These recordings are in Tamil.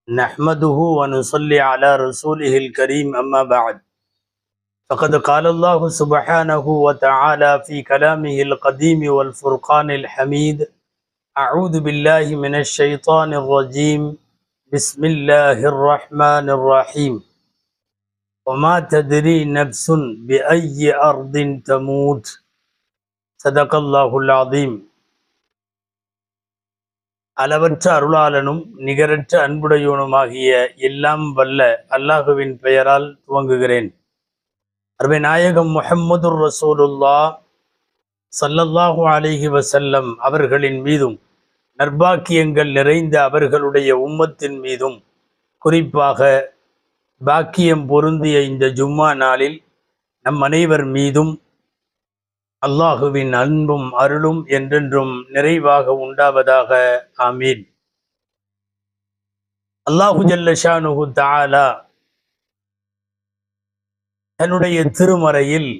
نحمده ونصلي على رسوله الكريم أما بعد فقد قال الله سبحانه وتعالى في كلامه القديم والفرقان الحميد أعوذ بالله من الشيطان الرجيم بسم الله الرحمن الرحيم وما تدري نفس بأي أرض تموت صدق الله العظيم. அளவற்ற அருளாளனும் நிகரற்ற அன்புடையோனுமாகிய எல்லாம் வல்ல அல்லாஹுவின் பெயரால் துவங்குகிறேன். அருமை நாயகம் முஹம்மதுர் ரசூலுல்லாஹ் ஸல்லல்லாஹு அலைஹி வஸல்லம் அவர்களின் மீதும் நற்பாக்கியங்கள் நிறைந்த அவர்களுடைய உம்மத்தின் மீதும் குறிப்பாக பாக்கியம் பொருந்திய இந்த ஜும்மா நாளில் நம் அனைவர் மீதும் அல்லாஹுவின் அன்பும் அருளும் என்றென்றும் நிறைவாக உண்டாவதாக. ஆமீன். அல்லாஹு ஜல்ல ஷானுஹு தஆலா தன்னுடைய திருமறையில்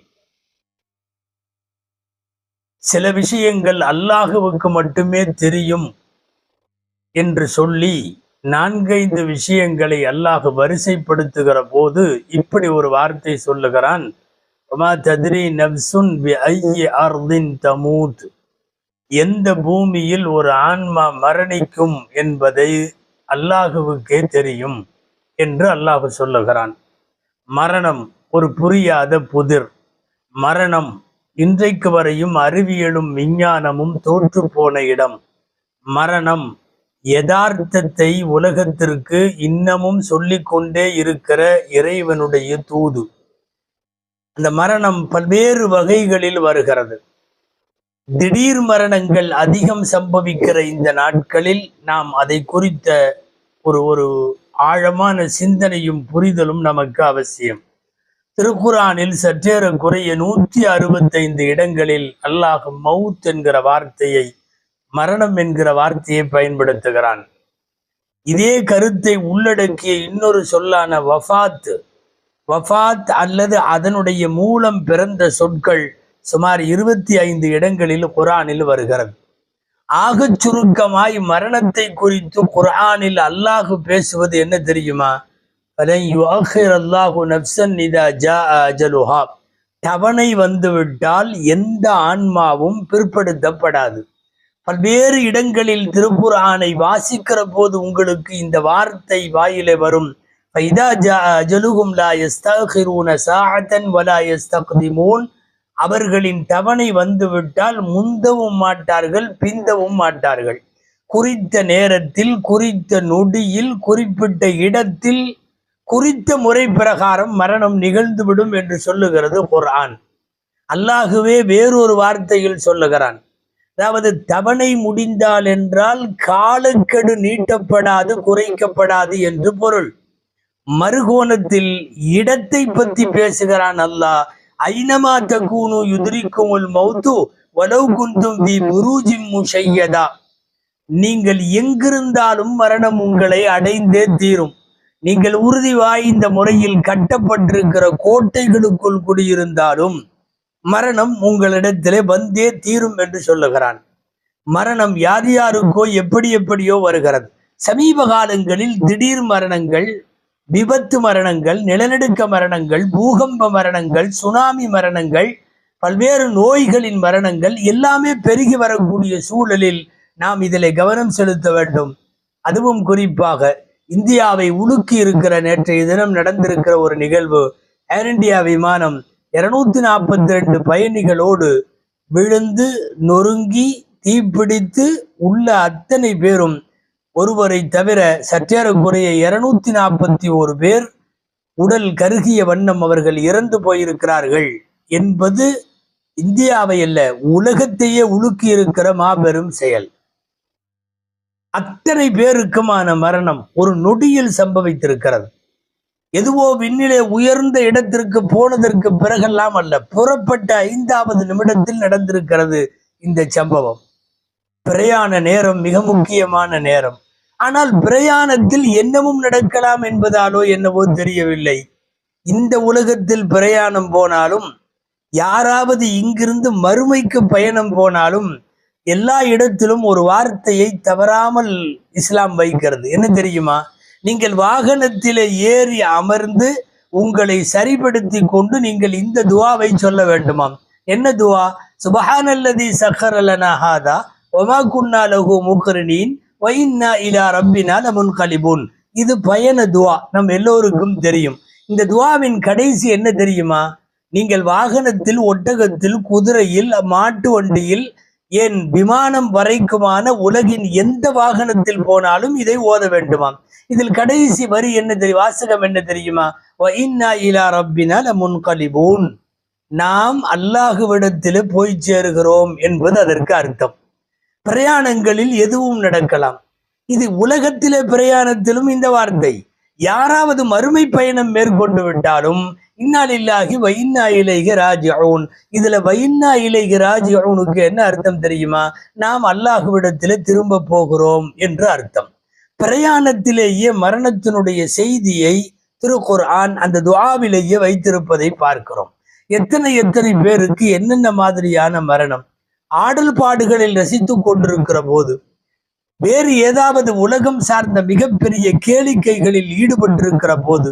சில விஷயங்கள் அல்லாஹுவுக்கு மட்டுமே தெரியும் என்று சொல்லி 4-5 விஷயங்களை அல்லாஹ் வரிசைப்படுத்துகிற போது இப்படி ஒரு வார்த்தை சொல்லுகிறான். وما تدري نفس بأي أرض تموت. எந்த பூமியில் ஒரு ஆன்மா மரணிக்கும் என்பதை அல்லாஹுவுக்கே தெரியும் என்று அல்லாஹ் சொல்லுகிறான். மரணம் ஒரு புரியாத புதிர். மரணம் இன்றைக்கு வரையும் அறிவியலும் விஞ்ஞானமும் தோற்று போன இடம். மரணம் யதார்த்தத்தை உலகத்திற்கு இன்னமும் சொல்லிக்கொண்டே இருக்கிற இறைவனுடைய தூது. அந்த மரணம் பல்வேறு வகைகளில் வருகிறது. திடீர் மரணங்கள் அதிகம் சம்பவிக்கிற இந்த நாட்களில் நாம் அதை குறித்த ஒரு ஆழமான சிந்தனையும் புரிதலும் நமக்கு அவசியம். திருக்குர்ஆனில் சற்றேறக்குறைய 165 இடங்களில் அல்லாஹ் மவுத் என்கிற வார்த்தையை, மரணம் என்கிற வார்த்தையை பயன்படுத்துகிறான். இதே கருத்தை உள்ளடக்கிய இன்னொரு சொல்லான வஃபாத் அல்லது அதனுடைய மூலம் பிறந்த சொற்கள் சுமார் 25 இடங்களில் குர்ஆனில் வருகிறது. ஆகச் சுருக்கமாய் மரணத்தை குறித்து குர்ஆனில் அல்லாஹ் பேசுவது என்ன தெரியுமா? தவணை வந்துவிட்டால் எந்த ஆன்மாவும் பிற்படுத்தப்படாது. பல்வேறு இடங்களில் திருக்குர்ஆனை வாசிக்கிற போது உங்களுக்கு இந்த வார்த்தை வாயிலே வரும். அவர்களின் தவணை வந்துவிட்டால் முந்தவும் மாட்டார்கள், பிந்தவும் மாட்டார்கள். குறித்த நேரத்தில், குறித்த நொடியில், குறிப்பிட்ட இடத்தில், குறித்த முறை பிரகாரம் மரணம் நிகழ்ந்துவிடும் என்று சொல்லுகிறது குர்ஆன். அல்லாஹுவே வேறொரு வார்த்தையில் சொல்லுகிறான். அதாவது தவணை முடிந்தால் என்றால் காலக்கெடு நீட்டப்படாது, குறைக்கப்படாது என்று பொருள். மறுகோணத்தில் இடத்தை பற்றி பேசுகிறான் அல்லாஹ். ஐனமா தகூனு யுத்ரிக்குமுல் மௌத்து வலவ் குன்தும் ஃபீ புரூஜின் முஷய்யதா. நீங்கள் எங்கிருந்தாலும் மரணம் உங்களை அடைந்தே தீரும். நீங்கள் உறுதி வாய்ந்த முறையில் கட்டப்பட்டிருக்கிற கோட்டைகளுக்குள் குடியிருந்தாலும் மரணம் உங்களிடத்திலே வந்தே தீரும் என்று சொல்லுகிறான். மரணம் யார் யாருக்கோ எப்படியோ வருகிறது. சமீப காலங்களில் திடீர் மரணங்கள், விபத்து மரணங்கள், நிலநடுக்க மரணங்கள், பூகம்ப மரணங்கள், சுனாமி மரணங்கள், பல்வேறு நோய்களின் மரணங்கள் எல்லாமே பெருகி வரக்கூடிய சூழலில் நாம் இதில் கவனம் செலுத்த வேண்டும். அதுவும் குறிப்பாக இந்தியாவை உலுக்கி இருக்கிற நேற்றைய தினம் நடந்திருக்கிற ஒரு நிகழ்வு. ஏர் இந்தியா விமானம் 242 பயணிகளோடு விழுந்து நொறுங்கி தீப்பிடித்து உள்ள அத்தனை பேரும் ஒருவரை தவிர சற்றேறக்குறைய 241 பேர் உடல் கருகிய வண்ணம் அவர்கள் இறந்து போயிருக்கிறார்கள் என்பது இந்தியாவை அல்ல, உலகத்தையே உலுக்கி இருக்கிற மாபெரும் செயல். அத்தனை பேருக்குமான மரணம் ஒரு நொடியில் சம்பவித்திருக்கிறது. எதுவோ விண்ணிலே உயர்ந்த இடத்திற்கு போனதற்கு பிறகெல்லாம் அல்ல, புறப்பட்ட 5வது நிமிடத்தில் நடந்திருக்கிறது இந்த சம்பவம். பிரயாண நேரம் மிக முக்கியமான நேரம். ஆனால் பிரயாணத்தில் என்னவும் நடக்கலாம் என்பதாலோ என்னவோ தெரியவில்லை. இந்த உலகத்தில் பிரயாணம் போனாலும், யாராவது இங்கிருந்து மறுமைக்கு பயணம் போனாலும் எல்லா இடத்திலும் ஒரு வார்த்தையை தவறாமல் இஸ்லாம் வைக்கிறது. என்ன தெரியுமா? நீங்கள் வாகனத்திலே ஏறி அமர்ந்து உங்களை சரிபடுத்தி கொண்டு நீங்கள் இந்த துவாவை சொல்ல வேண்டுமாம். என்ன துவா? சுபஹானல்லதி சக்கரலனா ஹாதா வமா குன்னா லஹு முக்ரினீன் வ இன்னா இலா ரப்பினா லமுன்கலிபூன். இது பயண துவா, நம் எல்லோருக்கும் தெரியும். இந்த துவாவின் கடைசி என்ன தெரியுமா? நீங்கள் வாகனத்தில், ஒட்டகத்தில், குதிரையில், மாட்டு வண்டியில், ஏன் விமானம் வரைக்குமான உலகின் எந்த வாகனத்தில் போனாலும் இதை ஓத வேண்டுமாம். இதில் கடைசி வரி என்ன தெரியும்? வாசகம் என்ன தெரியுமா? வ இன்னா இலா ரப்பினா லமுன்கலிபூன். நாம் அல்லாஹுவிடத்தில் போய் சேருகிறோம் என்பது அதற்கு அர்த்தம். பிரயாணங்களில் எதுவும் நடக்கலாம். இது உலகத்திலே பிரயாணத்திலும் இந்த வார்த்தை. யாராவது மறுமை பயணம் மேற்கொண்டு விட்டாலும் இன்னா லில்லாஹி வ இன்னா இலைஹி ராஜிஊன். இதுல வ இன்னா இலைஹி ராஜிஊனுக்கு என்ன அர்த்தம் தெரியுமா? நாம் அல்லாஹுவிடத்திலே திரும்ப போகிறோம் என்று அர்த்தம். பிரயாணத்திலேயே மரணத்தினுடைய செய்தியை திருக்குர்ஆன் அந்த துஆவிலேயே வைத்திருப்பதை பார்க்கிறோம். எத்தனை பேருக்கு என்னென்ன மாதிரியான மரணம். ஆடல் பாடுகளில் ரசித்துக் கொண்டிருக்கிற போது, வேறு ஏதாவது உலகம் சார்ந்த மிகப்பெரிய கேளிக்கைகளில் ஈடுபட்டிருக்கிற போது,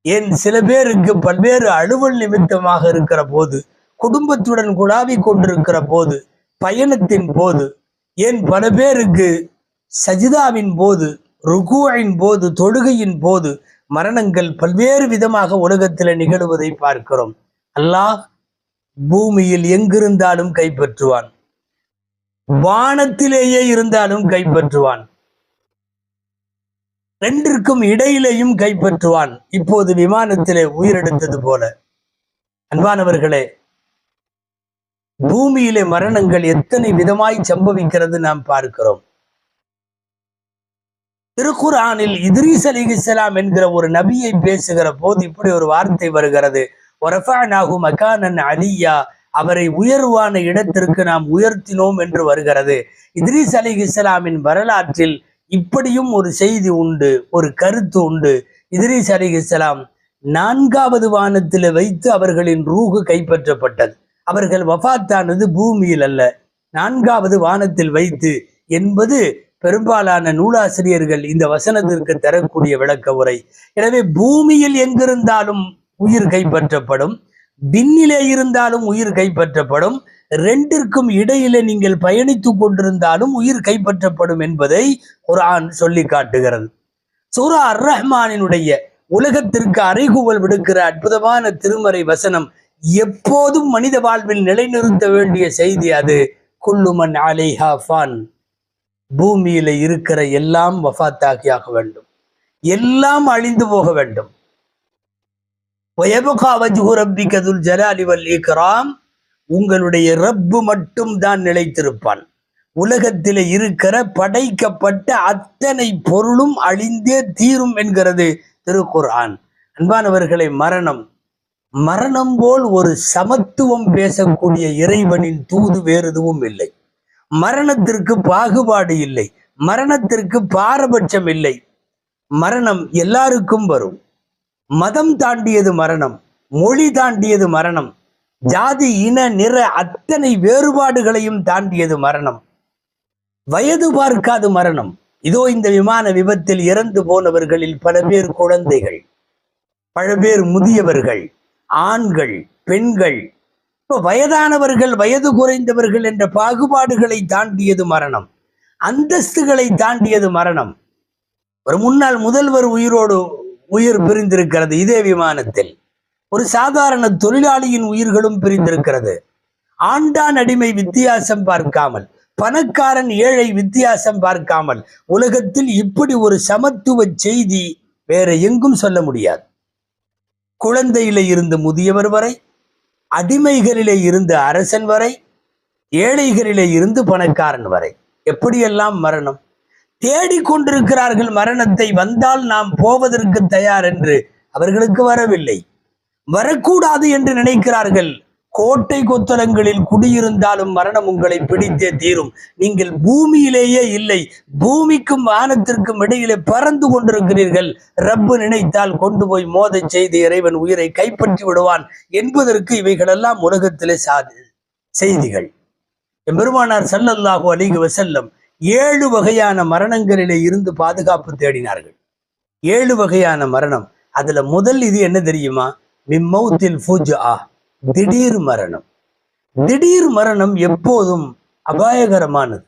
ஏன் சில பேருக்கு பல்வேறு அலுவல் நிமித்தமாக இருக்கிற போது, குடும்பத்துடன் குழாவி கொண்டிருக்கிற போது, பயணத்தின் போது, ஏன் பல பேருக்கு சஜிதாவின் போது, ருகூஇன் போது, தொழுகையின் போது மரணங்கள் பல்வேறு விதமாக உலகத்தில் நிகழ்வதை பார்க்கிறோம். அல்லாஹ் பூமியில் எங்கிருந்தாலும் கைப்பற்றுவான், வானத்திலேயே இருந்தாலும் கைப்பற்றுவான், ரெண்டிற்கும் இடையிலேயும் கைப்பற்றுவான். இப்போது விமானத்திலே உயிரெடுத்தது போல. அன்பானவர்களே, பூமியிலே மரணங்கள் எத்தனை விதமாய் சம்பவிக்கிறது நாம் பார்க்கிறோம். திருக்குர்ஆனில் இத்ரீஸ் அலைஹிஸ்ஸலாம் என்கிற ஒரு நபியை பேசுகிற போது இப்படி ஒரு வார்த்தை வருகிறது. வரஃபஅனாஹு மகானன் அலியா. அவரை உயர்வான இடத்திற்கு நாம் உயர்த்தினோம் என்று வருகிறது. இத்ரீஸ் அலைஹிஸ்ஸலாமின் வரலாற்றில் இப்படியும் ஒரு செய்தி உண்டு, ஒரு கருத்து உண்டு. இத்ரீஸ் அலைஹிஸ்ஸலாம் 4வது வானத்தில் வைத்து அவர்களின் ரூஹு கைப்பற்றப்பட்டது. அவர்கள் வஃபாத்தானது பூமியில் அல்ல, 4வது வானத்தில் வைத்து என்பது பெரும்பாலான நூலாசிரியர்கள் இந்த வசனத்திற்கு தரக்கூடிய விளக்க உரை. எனவே பூமியில் எங்கிருந்தாலும் உயிர் கைப்பற்றப்படும், விண்ணிலே இருந்தாலும் உயிர் கைப்பற்றப்படும், ரெண்டிற்கும் இடையிலே நீங்கள் பயணித்துக் கொண்டிருந்தாலும் உயிர் கைப்பற்றப்படும் என்பதை குர்ஆன் சொல்லி காட்டுகிறது. சூரா அர் ரஹ்மானினுடைய உலகத்திற்கு அறைகூவல் விடுக்கிற அற்புதமான திருமறை வசனம், எப்போதும் மனித வாழ்வில் நிலைநிறுத்த வேண்டிய செய்தி அது. குல்லு மன் அலைஹா ஃபான். பூமியில இருக்கிற எல்லாம் வஃபாத்தாகியாக வேண்டும், எல்லாம் அழிந்து போக வேண்டும். வயபகா வஜ்ஹு ரப்பிக துல் ஜலாலி வல் இக்ராம். உங்களுடைய ரப்பு மட்டும் தான் நிலைத்திருப்பான். உலகத்திலே இருக்கிற படைக்கப்பட்ட அத்தனை பொருளும் அழிந்தே தீரும் என்கிறது திருக்குர்ஆன். அன்பானவர்களை, மரணம் போல் ஒரு சமத்துவம் பேசக்கூடிய இறைவனின் தூது வேறு எதுவும் இல்லை. மரணத்திற்கு பாகுபாடு இல்லை, மரணத்திற்கு பாரபட்சம் இல்லை. மரணம் எல்லாருக்கும் வரும். மதம் தாண்டியது மரணம், மொழி தாண்டியது மரணம், ஜாதி இன நிற அத்தனை வேறுபாடுகளையும் தாண்டியது மரணம். வயது பார்க்காது மரணம். இதோ இந்த விமான விபத்தில் இறந்து போனவர்களில் பல பேர் குழந்தைகள், பல பேர் முதியவர்கள், ஆண்கள், பெண்கள். இப்ப வயதானவர்கள், வயது குறைந்தவர்கள் என்ற பாகுபாடுகளை தாண்டியது மரணம், அந்தஸ்துகளை தாண்டியது மரணம். ஒரு முன்னாள் முதல்வர் உயிர் பிரிந்திருக்கிறது இதே விமானத்தில். ஒரு சாதாரண தொழிலாளியின் உயிர்களும் பிரிந்திருக்கிறது. ஆண்டான் அடிமை வித்தியாசம் பார்க்காமல், பணக்காரன் ஏழை வித்தியாசம் பார்க்காமல் உலகத்தில் இப்படி ஒரு சமத்துவ செய்தி வேற எங்கும் சொல்ல முடியாது. குழந்தையிலே இருந்து முதியவர் வரை, அடிமைகளிலே இருந்து அரசன் வரை, ஏழைகளிலே இருந்து பணக்காரன் வரை, எப்படியெல்லாம் மரணம். தேடிக்கொண்டிருக்கிறார்கள் மரணத்தை. வந்தால் நாம் போவதற்கு தயார் என்று. அவர்களுக்கு வரவில்லை, வரக்கூடாது என்று நினைக்கிறார்கள். கோட்டை கொத்தளங்களில் குடியிருந்தாலும் மரணம் உங்களை பிடித்தே தீரும். நீங்கள் பூமியிலேயே இல்லை, பூமிக்கும் வானத்திற்கும் இடையிலே பறந்து கொண்டிருக்கிறீர்கள். ரப்பு நினைத்தால் கொண்டு போய் மோதச் செய்து இறைவன் உயிரை கைப்பற்றி விடுவான் என்பதற்கு இவைகளெல்லாம் உலகத்திலே செய்திகள். எம்பெருமானார் ஸல்லல்லாஹு அலைஹி வஸல்லம் 7 வகையான மரணங்களிலே இருந்து பாதுகாப்பு தேடினார்கள். 7 வகையான மரணம். அதுல முதல் இது என்ன தெரியுமா? மிம்மௌத்தில் ஃபுஜ்ஆ, திடீர் மரணம். திடீர் மரணம் எப்போதும் அபாயகரமானது,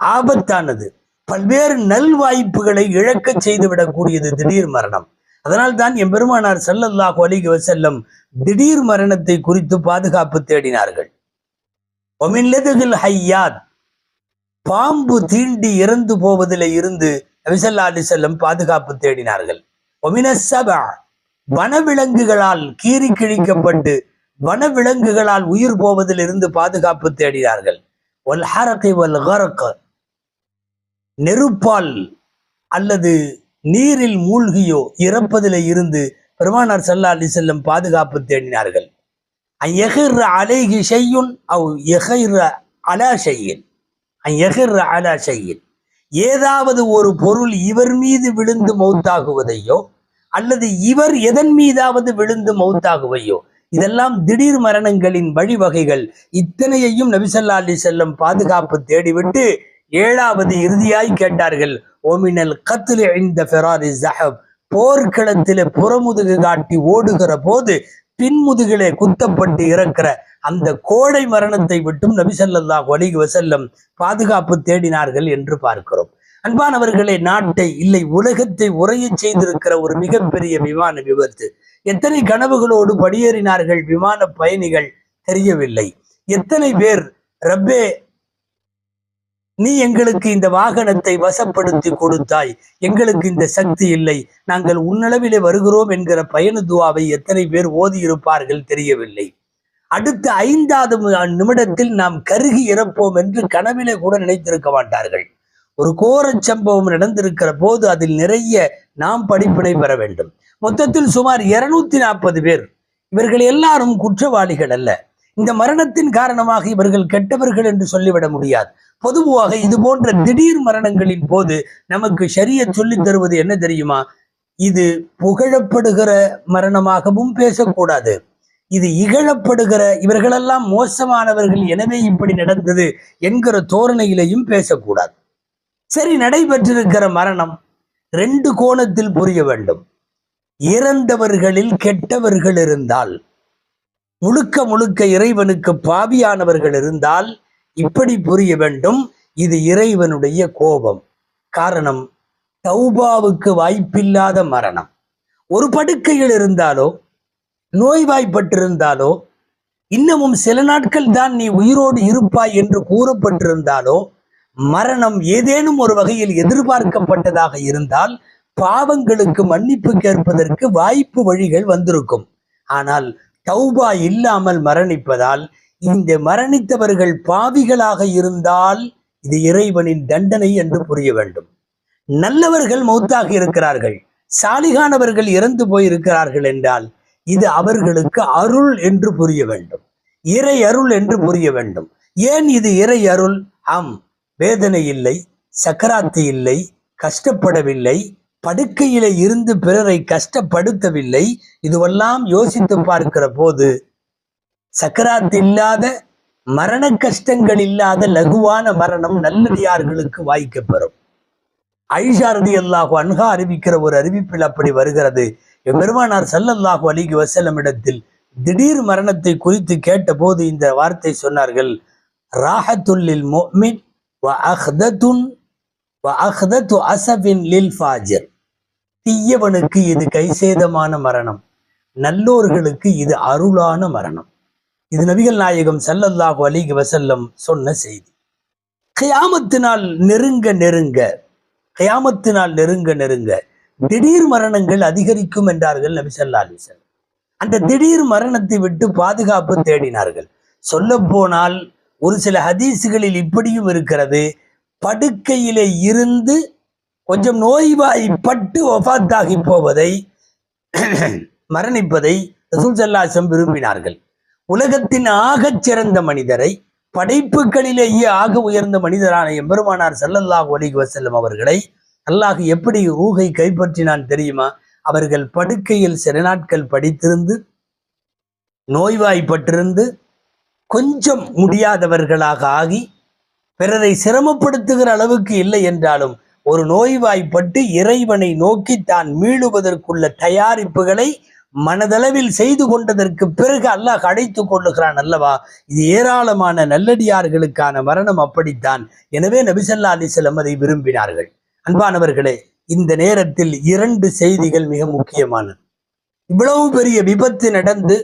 ஆபத்தானது, பல்வேறு நல்வாய்ப்புகளை இழக்க செய்து விடக்கூடியது திடீர் மரணம். அதனால் தான் எம்பெருமானார் ஸல்லல்லாஹு அலைஹி வஸல்லம் திடீர் மரணத்தை குறித்து பாதுகாப்பு தேடினார்கள். ஒமின்லதுகில் ஹையாத், பாம்பு தீண்டி இறந்து போவதில் இருந்து நபி ஸல்லல்லாஹு அலைஹி வஸல்லம் பாதுகாப்பு தேடினார்கள். ஒமினஸ்ஸபா, வனவிலங்குகளால் கீறி கிழிக்கப்பட்டு வனவிலங்குகளால் உயிர் போவதில் இருந்து பாதுகாப்பு தேடினார்கள். ஒல் ஹரகி வல் கரக், நெருப்பால் அல்லது நீரில் மூழ்கியோ இறப்பதில் இருந்து பெருமானார் ஸல்லல்லாஹு அலைஹி வஸல்லம் பாதுகாப்பு தேடினார்கள். அயஹிர் அலைஹி ஷையுன் அவ் யஹிர் அலா ஷையின், அயஹிர் அலா ஷையின், ஏதாவது ஒரு பொருள் இவர் மீது விழுந்து மௌத்தாகுவதையோ அல்லது இவர் எதன் மீதாவது விழுந்து மௌத்தாகுவையோ, இதெல்லாம் திடீர் மரணங்களின் வழிவகைகள். இத்தனையையும் நபி ஸல்லல்லாஹு அலைஹி வஸல்லம் பாதுகாப்பு தேடிவிட்டு 7வது இறுதியாய் கேட்டார்கள். ஓமினல் கத்லி இன்த ஃபிராரி ஸஹப், போர்க்களத்திலே புறமுதுகு காட்டி ஓடுகிற போது பின்முதுகிலே குத்தப்பட்டு இறக்கிற அந்த கோடை மரணத்தை விட்டும் நபி ஸல்லல்லாஹு அலைஹி வஸல்லம் பாதுகாப்பு தேடினார்கள் என்று பார்க்கிறோம். அன்பானவர்களே, நாட்டை இல்லை உலகத்தை உறையச் செய்திருக்கிற ஒரு மிகப்பெரிய விமான விபத்து. எத்தனை கனவுகளோடு படியேறினார்கள் விமான பயணிகள் தெரியவில்லை. எத்தனை பேர் ரப்பே நீ எங்களுக்கு இந்த வாகனத்தை வசப்படுத்தி கொடுத்தாய், எங்களுக்கு இந்த சக்தி இல்லை, நாங்கள் உன்னளவிலே வருகிறோம் என்கிற பயண துவாவை எத்தனை பேர் ஓதி இருப்பார்கள் தெரியவில்லை. அடுத்த 5வது நிமிடத்தில் நாம் கருகி இறப்போம் என்று கனவிலே கூட நினைத்திருக்க மாட்டார்கள். ஒரு கோர சம்பவம் நடந்திருக்கிற போது அதில் நிறைய நாம் படிப்பினை பெற வேண்டும். மொத்தத்தில் சுமார் 240 பேர். இவர்கள் எல்லாரும் குற்றவாளிகள் அல்ல. இந்த மரணத்தின் காரணமாக இவர்கள் கெட்டவர்கள் என்று சொல்லிவிட முடியாது. பொதுவாக இது போன்ற திடீர் மரணங்களின் போது நமக்கு ஷரியத் சொல்லித் தருவது என்ன தெரியுமா? இது புகழப்படுகிற மரணமாகவும் பேசக்கூடாது, இது இகழப்படுகிற இவர்களெல்லாம் மோசமானவர்கள் எனவே இப்படி நடந்தது என்கிற தோரணையிலையும் பேசக்கூடாது. சரி, நடைபெற்றிருக்கிற மரணம் 2 கோணத்தில் புரிய வேண்டும். இறந்தவர்களில் கெட்டவர்கள் இருந்தால், முழுக்க முழுக்க இறைவனுக்கு பாவியானவர்கள் இருந்தால் இப்படி புரிய வேண்டும், இது இறைவனுடைய கோபம். காரணம், தௌபாவுக்கு வாய்ப்பில்லாத மரணம். ஒரு படுக்கையில் இருந்தாலோ நோய்வாய்ப்பட்டிருந்தாலோ இன்னமும் சில நாட்கள் தான் நீ உயிரோடு இருப்பாய் என்று கூறப்பட்டிருந்தாலோ, மரணம் ஏதேனும் ஒரு வகையில் எதிர்பார்க்கப்பட்டதாக இருந்தால் பாவங்களுக்கு மன்னிப்பு கேட்பதற்கு வாய்ப்பு வழிகள் வந்திருக்கும். ஆனால் தௌபா இல்லாமல் மரணிப்பதால், இந்த மரணித்தவர்கள் பாவிகளாக இருந்தால் இது இறைவனின் தண்டனை என்று புரிய வேண்டும். நல்லவர்கள் மௌத்தாகி இருக்கிறார்கள், சாலிகானவர்கள் இறந்து போயிருக்கிறார்கள் என்றால் இது அவர்களுக்கு அருள் என்று புரிய வேண்டும், இறை அருள் என்று புரிய வேண்டும். ஏன் இது இறை அருள்? ஆம், வேதனை இல்லை, சக்கராத்து இல்லை, கஷ்டப்படவில்லை, படுக்கையில இருந்து பிறரை கஷ்டப்படுத்தவில்லை. இதுவெல்லாம் யோசித்து பார்க்கிற போது சக்கராத் இல்லாத, மரண கஷ்டங்கள் இல்லாத லகுவான மரணம் நல்லடியார்களுக்கு வாய்க்கப்பெறும். ஆயிஷா ரலியல்லாஹு அன்ஹா அறிவிக்கிற ஒரு அறிவிப்பில் அப்படி வருகிறது. பெருமானார் ஸல்லல்லாஹு அலைஹி வஸல்லம் இடத்தில் திடீர் மரணத்தை குறித்து கேட்ட போது இந்த வார்த்தை சொன்னார்கள், ராஹத்துல் லில் முஃமின் வ அஹ்தத்து அஸபின் லில் ஃபாஜிர். தீயவனுக்கு இது கைசேதமான மரணம், நல்லோர்களுக்கு இது அருளான மரணம். இது நபிகள் நாயகம் ஸல்லல்லாஹு அலைஹி வஸல்லம் சொன்ன செய்தி. கியாமத்தினால் நெருங்க நெருங்க, கியாமத்தினால் நெருங்க நெருங்க திடீர் மரணங்கள் அதிகரிக்கும் என்றார்கள் நபி ஸல்லல்லாஹு அலைஹி வஸல்லம். அந்த திடீர் மரணத்தை விட்டு பாதுகாப்பு தேடினார்கள். சொல்ல போனால் ஒரு சில ஹதீசுகளில் இப்படியும் இருக்கிறது, படுக்கையிலே இருந்து கொஞ்சம் நோய்வாய்ப்பட்டு வஃபாத்தாகி போவதை, மரணிப்பதை ரசூல் ஸல்லல்லாஹு அலைஹி வஸல்லம் விரும்பினார்கள். உலகத்தின் ஆகச் சிறந்த மனிதரை, படைப்புகளிலேயே ஆக உயர்ந்த மனிதரான எம்பெருமானார் ஸல்லல்லாஹு அலைஹி வஸல்லம் அவர்களை அல்லாஹ் எப்படி ரூஹை கைப்பற்றினான் தெரியுமா? அவர்கள் படுக்கையில் சில நாட்கள் படித்திருந்து, நோய்வாய்ப்பட்டிருந்து, கொஞ்சம் முடியாதவர்களாக ஆகி, பிறரை சிரமப்படுத்துகிற அளவுக்கு இல்லை என்றாலும் ஒரு நோய்வாய்ப்பட்டு இறைவனை நோக்கி தான் மீளுவதற்குள்ள தயாரிப்புகளை மனதளவில் செய்து கொண்டதற்கு பிறகு அல்லாஹ் அழைத்து கொள்ளுகிறான் அல்லவா. இது ஏராளமான நல்லடியார்களுக்கான மரணம் அப்படித்தான். எனவே நபி ஸல்லல்லாஹு அலைஹி வஸல்லம் அதை விரும்பினார்கள். அன்பானவர்களே, இந்த நேரத்தில் 2 செய்திகள் மிக முக்கியமானது. இவ்வளவு பெரிய விபத்து நடந்து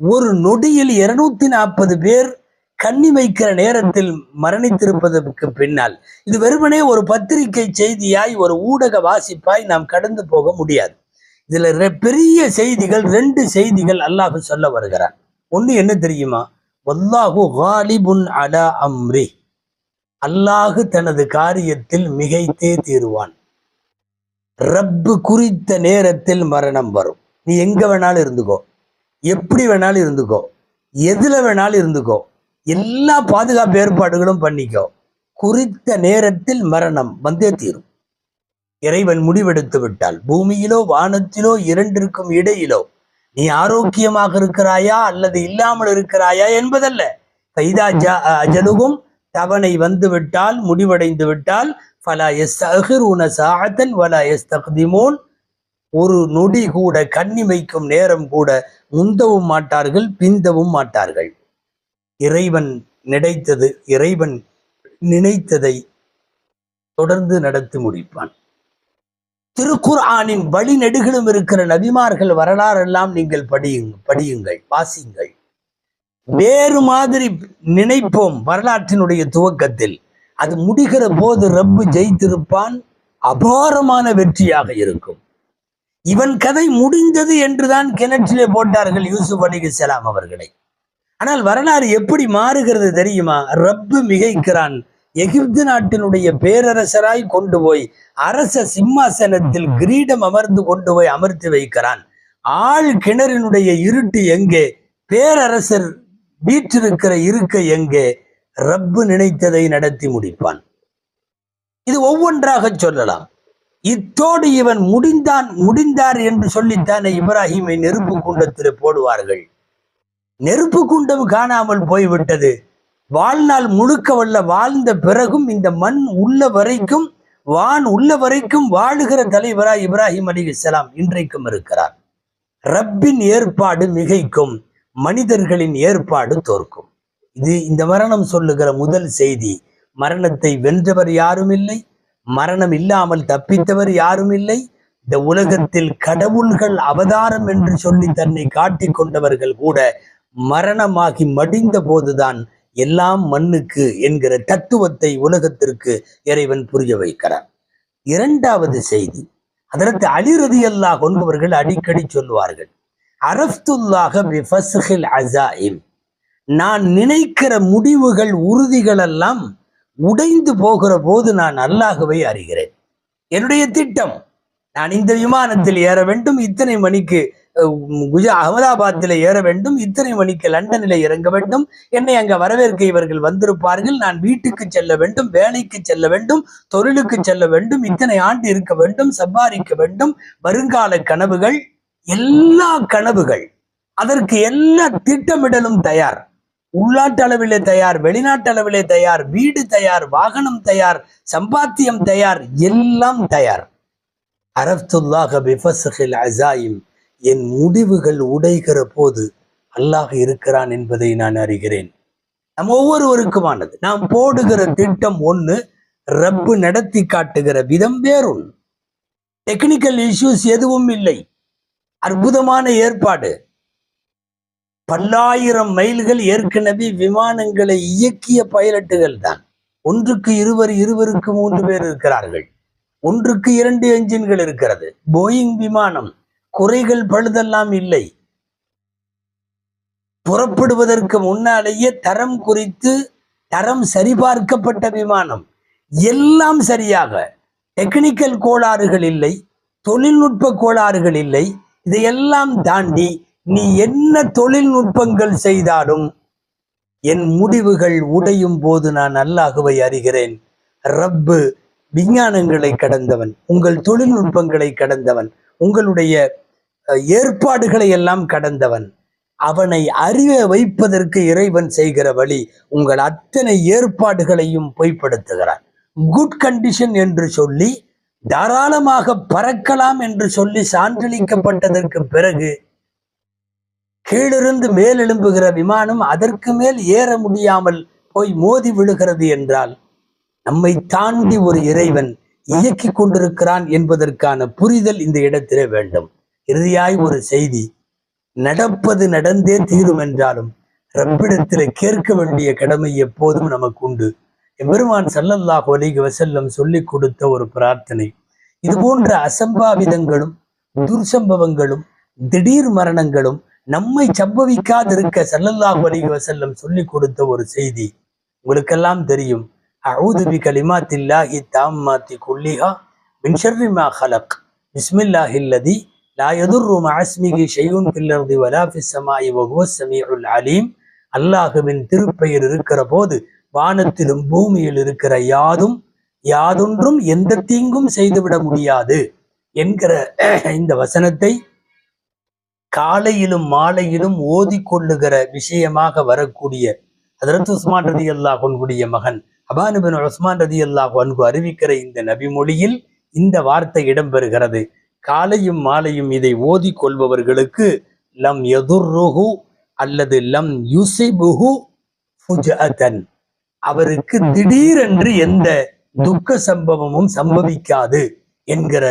ஒரு நொடியில் 240 பேர் கண்ணி வைக்கிற நேரத்தில் மரணித்திருப்பதற்கு பின்னால் இது வெறுமனே ஒரு பத்திரிகை செய்தியாய், ஒரு ஊடக வாசிப்பாய் நாம் கடந்து போக முடியாது. இதுல பெரிய செய்திகள், 2 செய்திகள் அல்லாஹ் சொல்ல வருகிறான். ஒண்ணு என்ன தெரியுமா? வல்லாஹு காலிபுன் அலா அம்ரி, அல்லாஹு தனது காரியத்தில் மிகைத்தே தீருவான். ரப்பு குறித்த நேரத்தில் மரணம் வரும். நீ எங்க வேணாலும் இருந்துக்கோ, எப்படி வேணாலும் இருந்துக்கோ, எதுல வேணாலும் இருந்துக்கோ, எல்லா பாதுகாப்பு ஏற்பாடுகளும் பண்ணிக்கோ, குறித்த நேரத்தில் மரணம் வந்தே தீரும். இறைவன் முடிவெடுத்து விட்டால் பூமியிலோ வானத்திலோ 2ற்கும் இடையிலோ நீ ஆரோக்கியமாக இருக்கிறாயா அல்லது இல்லாமல் இருக்கிறாயா என்பதல்ல. அஜலுகும் தவணை வந்து விட்டால், முடிவடைந்து விட்டால், ஃபலா யஸ்தஅகிருன சாஅத்தன் வலா யஸ்தக்திமூன், ஒரு நொடி கூட, கண்ணி வைக்கும் நேரம் கூட முந்தவும் மாட்டார்கள், பிந்தவும் மாட்டார்கள். இறைவன் நினைத்ததை தொடர்ந்து நடத்தி முடிப்பான். திருக்குர்ஆனின் வழிநெடுகிலும் இருக்கிற நபிமார்கள் வரலாறெல்லாம் நீங்கள் படியுங்கள், வாசியுங்கள். வேறு மாதிரி நினைப்போம் வரலாற்றினுடைய துவக்கத்தில். அது முடிகிற போது ரப்பு ஜெயித்திருப்பான், அபாரமான வெற்றியாக இருக்கும். இவன் கதை முடிந்தது என்றுதான் கிணற்றிலே போட்டார்கள் யூசுப் அலைஹிஸ்ஸலாம் அவர்களை. ஆனால் வரலாறு எப்படி மாறுகிறது தெரியுமா? ரப்பு மிகைக்கிறான். எகிப்து நாட்டினுடைய பேரரசராய் கொண்டு போய் அரச சிம்மாசனத்தில் கிரீடம் அமர்ந்து கொண்டு போய் அமர்த்தி வைக்கிறான். ஆள் கிணறினுடைய இருட்டு எங்கே? பேரரசர் வீற்றிருக்கிற இருக்கை எங்கே? ரப்பு நினைத்ததை நடத்தி முடிப்பான். இது ஒவ்வொன்றாக சொல்லலாம். இத்தோடு இவன் முடிந்தார் என்று சொல்லித்தானே இப்ராஹிமை நெருப்பு குண்டத்தில் போடுவார்கள். நெருப்பு குண்டம் காணாமல் போய்விட்டது. வாழ்நாள் முழுக்க வாழ்ந்த பிறகும் இந்த மண் உள்ள வரைக்கும், வான் உள்ள வரைக்கும் வாழுகிற தலைவராய் இப்ராஹிம் அலைஹிஸ்ஸலாம் இன்றைக்கும் இருக்கிறார். ரப்பின் ஏற்பாடு மிகைக்கும், மனிதர்களின் ஏற்பாடு தோற்கும். இது இந்த மரணம் சொல்லுகிற முதல் செய்தி. மரணத்தை வென்றவர் யாரும் இல்லை, மரணம் இல்லாமல் தப்பித்தவர் யாரும் இல்லை. இந்த உலகத்தில் கடவுள்கள் அவதாரம் என்று சொல்லி தன்னை காட்டிக் கொண்டவர்கள் கூட மரணமாகி மடிந்த போதுதான் எல்லாம் மண்ணுக்கு என்கிற தத்துவத்தை உலகத்திற்கு இறைவன் புரிய வைக்கிறார். 2வது செய்தி, ஹதரத் அலி ரலியல்லாஹு அன்ஹு அவர்கள் அடிக்கடி சொல்வார்கள், அரஃப்துல்லாஹ பிஃபஸ்ஹில் அஸாயிம், நான் நினைக்கிற முடிவுகள், உறுதிகள் எல்லாம் உடைந்து போகிற போது நான் அல்லாஹ்வை அறிகிறேன். என்னுடைய திட்டம், நான் இந்த விமானத்தில் ஏற வேண்டும், இத்தனை மணிக்கு அகமதாபாத்தில் ஏற வேண்டும், இத்தனை மணிக்கு லண்டனில் இறங்க வேண்டும், என்னை அங்க வரவேற்க இவர்கள் வந்திருப்பார்கள், நான் வீட்டுக்கு செல்ல வேண்டும், வேலைக்கு செல்ல வேண்டும், தொழிலுக்கு செல்ல வேண்டும், இத்தனை ஆண்டு இருக்க வேண்டும், சம்பாதிக்க வேண்டும், வருங்கால கனவுகள், எல்லா கனவுகள், அதற்கு எல்லா திட்டமிடலும் தயார். உள்நாட்டு அளவிலே தயார், வெளிநாட்டு அளவிலே தயார், வீடு தயார், வாகனம் தயார், சம்பாத்தியம் தயார், எல்லாம் தயார். அரஃப்துல்லாஹ பிஃபஸ்ஹில் அஸாயிம், என் முடிவுகள் உடைகிற போது அல்லாஹ் இருக்கிறான் என்பதை நான் அறிகிறேன். நம் ஒவ்வொருவருக்குமானது. நாம் போடுகிற திட்டம் ஒன்று, ரப்பு நடத்தி காட்டுகிற விதம் வேறொன்று. டெக்னிக்கல் இஷ்யூஸ் எதுவும் இல்லை, அற்புதமான ஏற்பாடு. பல்லாயிரம் மைல்கள் ஏற்கனவே விமானங்களை இயக்கிய பைலட்டுகள் தான். ஒன்றுக்கு இருவர், இருவருக்கு 3 பேர் இருக்கிறார்கள். ஒன்றுக்கு 2 என்ஜின்கள் இருக்கிறது. போயிங் விமானம், குறைகள் பழுதெல்லாம் இல்லை. புறப்படுவதற்கு முன்னாலேயே தரம் குறித்து தரம் சரிபார்க்கப்பட்ட விமானம். எல்லாம் சரியாக, டெக்னிக்கல் கோளாறுகள் இல்லை, தொழில்நுட்ப கோளாறுகள் இல்லை. இதையெல்லாம் தாண்டி நீ என்ன தொழில்நுட்பங்கள் செய்தாலும் என் முடிவுகள் உடையும் போது நான் அல்லாஹ்வை அறிகிறேன். ரப்பு விஞ்ஞானங்களை கடந்தவன், உங்கள் தொழில்நுட்பங்களை கடந்தவன், உங்களுடைய ஏற்பாடுகளை எல்லாம் கடந்தவன். அவனை அறிய வைப்பதற்கு இறைவன் செய்கிற வழி, உங்கள் அத்தனை ஏற்பாடுகளையும் பொய்ப்படுத்துகிறான். குட் கண்டிஷன் என்று சொல்லி தாராளமாக பறக்கலாம் என்று சொல்லி சான்றளிக்கப்பட்டதற்கு பிறகு கீழிருந்து மேல் எழும்புகிற விமானம் அதற்கு மேல் ஏற முடியாமல் போய் மோதி விழுகிறது என்றால் நம்மை தாண்டி ஒரு இறைவன் இயக்கி கொண்டிருக்கிறான் என்பதற்கான புரிதல் இந்த இடத்திலே வேண்டும். இறுதியாய் ஒரு செய்தி, நடப்பது நடந்தே தீரும் என்றாலும் ரப்பிடத்திலே கேட்க வேண்டிய கடமை எப்போதும் நமக்கு உண்டு. எம்பெருமான் ஸல்லல்லாஹு அலைஹி வஸல்லம் சொல்லிக் கொடுத்த ஒரு பிரார்த்தனை. இது போன்ற அசம்பாவிதங்களும் துர்சம்பவங்களும் திடீர் மரணங்களும் நம்மை சம்பவிக்காதிருக்க ஸல்லல்லாஹு அலைஹி வஸல்லம் சொல்லிக் கொடுத்த ஒரு செய்தி உங்களுக்கெல்லாம் தெரியும். அஊது பிகலிமாத்தில்லாஹி தாம்மாத்தி குல்லிஹா மின் ஷர்ரி மா ஹலக் பிஸ்மில்லாஹில்லதி லா யதுர்ரு மஅ இஸ்மிஹி ஷைஉன் ஃபில் அர்தி வலா ஃபிஸ் ஸமாஇ வஹுவஸ் ஸமீஉல் அலீம். அல்லாஹ்வின் திருப்பெயர் இருக்கிற போது வானத்திலும் பூமியில் இருக்கிற யாதொன்றும் எந்த தீங்கும் செய்துவிட முடியாது என்கிற இந்த வசனத்தை காலையிலும் மாலையிலும் ஓதிக்கொள்ளுகிற விஷயமாக வரக்கூடிய ஹஜ்ரத் உஸ்மான் ரலியல்லாஹு அன்ஹுடைய மகன் அபான் இப்னு உஸ்மான் ரலியல்லாஹு அன்ஹு அறிவிக்கிற இந்த நபி மொழியில் இந்த வார்த்தை இடம்பெறுகிறது. காலையும் மாலையும் இதை ஓதிக்கொள்பவர்களுக்கு லம் யதுர்ருஹு அல்லது லம் யுஸிபுஹு ஃபுஜஅதன், அவருக்கு திடீரென்று எந்த துக்க சம்பவமும் சம்பவிக்காது என்கிற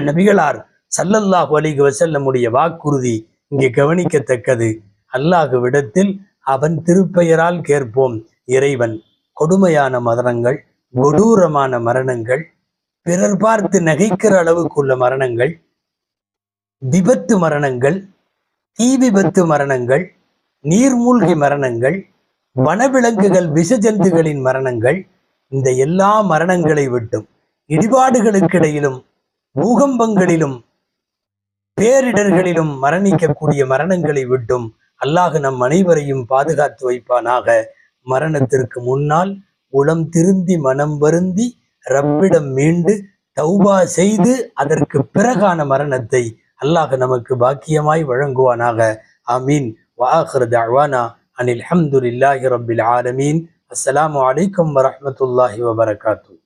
நபிகளார் ஸல்லல்லாஹு அலைஹி வஸல்லமுடைய வாக்குறுதி இங்கே கவனிக்கத்தக்கது. அல்லாஹ்விடத்தில் அவன் திருப்பெயரால் கேட்போம். இறைவன் கொடுமையான மரணங்கள், கொடூரமான மரணங்கள், பிறர் பார்த்து நகைக்கிற அளவுக்குள்ள மரணங்கள், விபத்து மரணங்கள், தீ விபத்து மரணங்கள், நீர்மூழ்கி மரணங்கள், வனவிலங்குகள் விஷஜந்துகளின் மரணங்கள், இந்த எல்லா மரணங்களை விட்டும் இடிபாடுகளுக்கிடையிலும் பூகம்பங்களிலும் பேரிடர்களிலும் மரணிக்கக்கூடிய மரணங்களை விட்டும் அல்லாஹ் நம் அனைவரையும் பாதுகாத்து வைப்பானாக. மரணத்திற்கு முன்னால் உளம் திருந்தி மனம் வருந்தி ரப்பிடம் மீண்டு தௌபா செய்து அதற்கு பிறகான மரணத்தை அல்லாஹ் நமக்கு பாக்கியமாய் வழங்குவானாக. ஆமீன். வஆகிரு தஅவானா அனில் ஹம்துலில்லாஹி ரப்பில் ஆலமீன். அஸ்ஸலாமு அலைக்கும் வரஹ்மத்துல்லாஹி வபரகாத்துஹு.